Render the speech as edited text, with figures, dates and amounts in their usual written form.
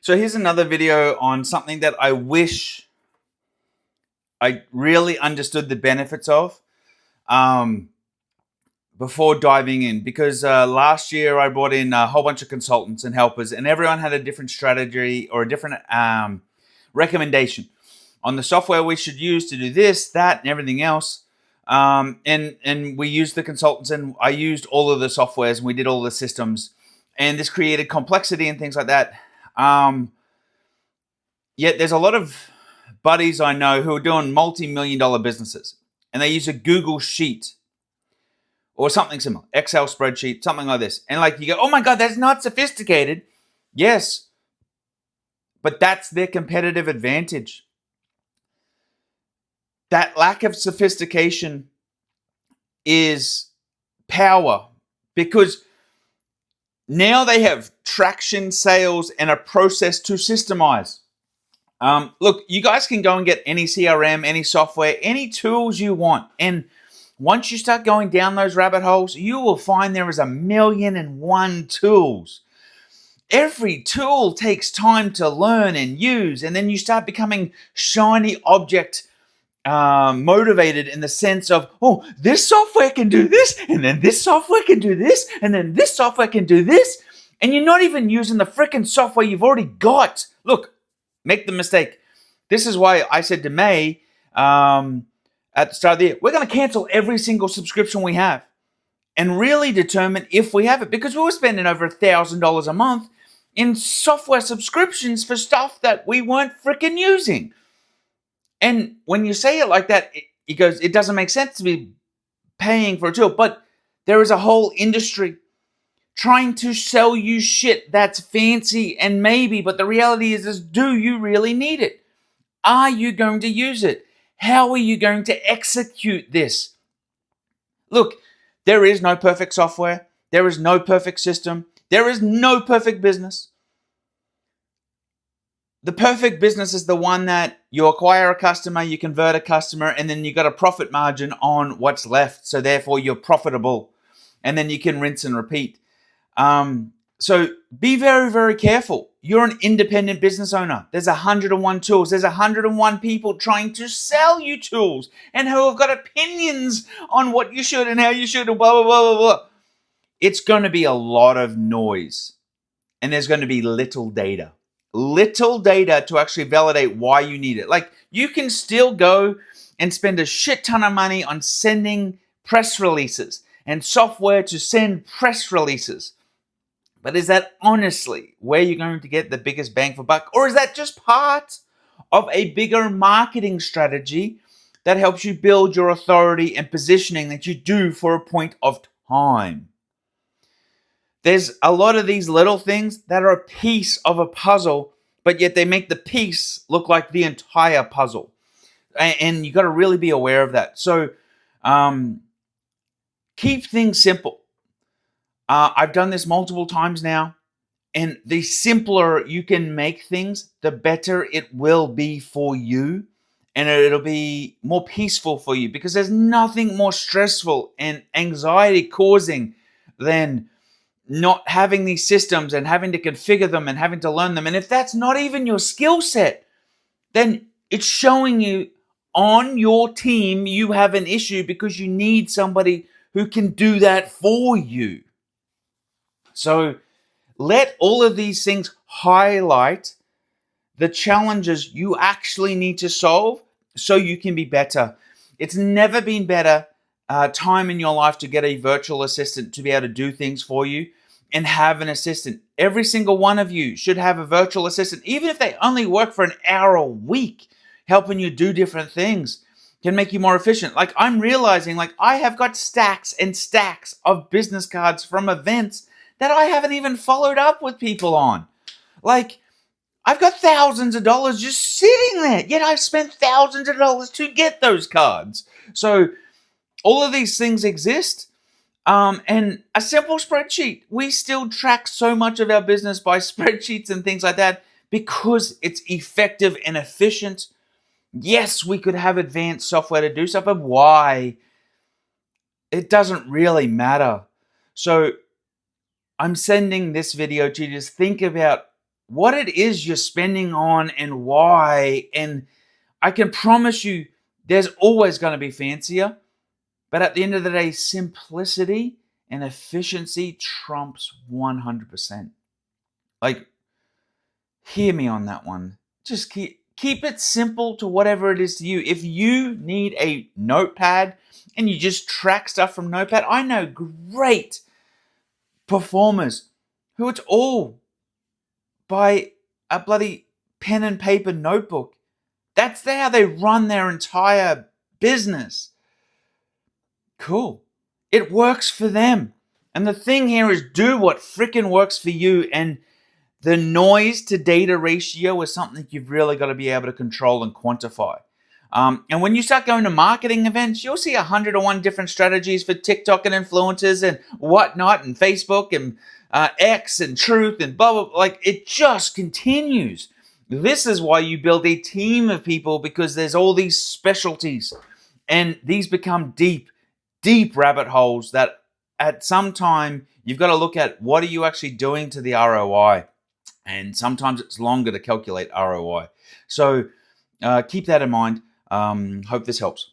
So here's another video on something that I wish I really understood the benefits of before diving in, because last year I brought in a whole bunch of consultants and helpers, and everyone had a different strategy or a different recommendation on the software we should use to do this, that, and everything else. And we used the consultants, and I used all of the softwares, and we did all the systems, and this created complexity and things like that. Yet there's a lot of buddies I know who are doing multi-million-dollar businesses, and they use a Google Sheet or something similar, Excel spreadsheet, something like this. And like you go, oh my God, that's not sophisticated. Yes, but that's their competitive advantage. That lack of sophistication is power, because now they have traction, sales, and a process to systemize. Look, you guys can go and get any CRM, any software, any tools you want. And once you start going down those rabbit holes, you will find there is 1,000,001 tools. Every tool takes time to learn and use, and then you start becoming shiny object motivated in the sense of, oh, this software can do this, and then this software can do this, and then this software can do this, and you're not even using the freaking software you've already got. Look, make the mistake. This is why I said to May at the start of the year, we're going to cancel every single subscription we have and really determine if we have it, because we were spending over $1,000 a month in software subscriptions for stuff that we weren't freaking using. And when you say it like that, it goes, it doesn't make sense to be paying for a tool. But there is a whole industry trying to sell you shit that's fancy and maybe, but the reality is do you really need it? Are you going to use it? How are you going to execute this? Look, there is no perfect software. There is no perfect system. There is no perfect business. The perfect business is the one that you acquire a customer, you convert a customer, and then you got a profit margin on what's left. So therefore you're profitable, and then you can rinse and repeat. So be very, very careful. You're an independent business owner. There's 101 tools. There's 101 people trying to sell you tools and who have got opinions on what you should and how you should and blah, blah, blah, blah, blah. It's going to be a lot of noise, and there's going to be little data to actually validate why you need it. Like, you can still go and spend a shit ton of money on sending press releases and software to send press releases. But is that honestly where you're going to get the biggest bang for buck? Or is that just part of a bigger marketing strategy that helps you build your authority and positioning that you do for a point of time? There's a lot of these little things that are a piece of a puzzle, but yet they make the piece look like the entire puzzle. And you got to really be aware of that. So keep things simple. I've done this multiple times now, and the simpler you can make things, the better it will be for you, and it'll be more peaceful for you, because there's nothing more stressful and anxiety causing than not having these systems and having to configure them and having to learn them. And if that's not even your skill set, then it's showing you on your team you have an issue, because you need somebody who can do that for you. So let all of these things highlight the challenges you actually need to solve so you can be better. It's never been better time in your life to get a virtual assistant to be able to do things for you and have an assistant. Every single one of you should have a virtual assistant, even if they only work for an hour a week, helping you do different things, can make you more efficient. Like, I'm realizing, like, I have got stacks and stacks of business cards from events that I haven't even followed up with people on. Like, I've got thousands of dollars just sitting there, yet I've spent thousands of dollars to get those cards. So all of these things exist. And a simple spreadsheet. We still track so much of our business by spreadsheets and things like that because it's effective and efficient. Yes, we could have advanced software to do stuff, but why? It doesn't really matter. So I'm sending this video to you to just think about what it is you're spending on and why. And I can promise you there's always going to be fancier. But at the end of the day, simplicity and efficiency trumps 100%. Like, hear me on that one. Just keep it simple to whatever it is to you. If you need a notepad and you just track stuff from Notepad, I know great performers who it's all by a bloody pen and paper notebook. That's how they run their entire business. Cool. It works for them. And the thing here is do what frickin' works for you. And the noise to data ratio is something you've really got to be able to control and quantify. And when you start going to marketing events, you'll see 101 different strategies for TikTok and influencers and whatnot, and Facebook and X and Truth and blah, blah, blah. Like, it just continues. This is why you build a team of people, because there's all these specialties, and these become deep rabbit holes that at some time you've got to look at what are you actually doing to the ROI. And sometimes it's longer to calculate ROI. So keep that in mind. Hope this helps.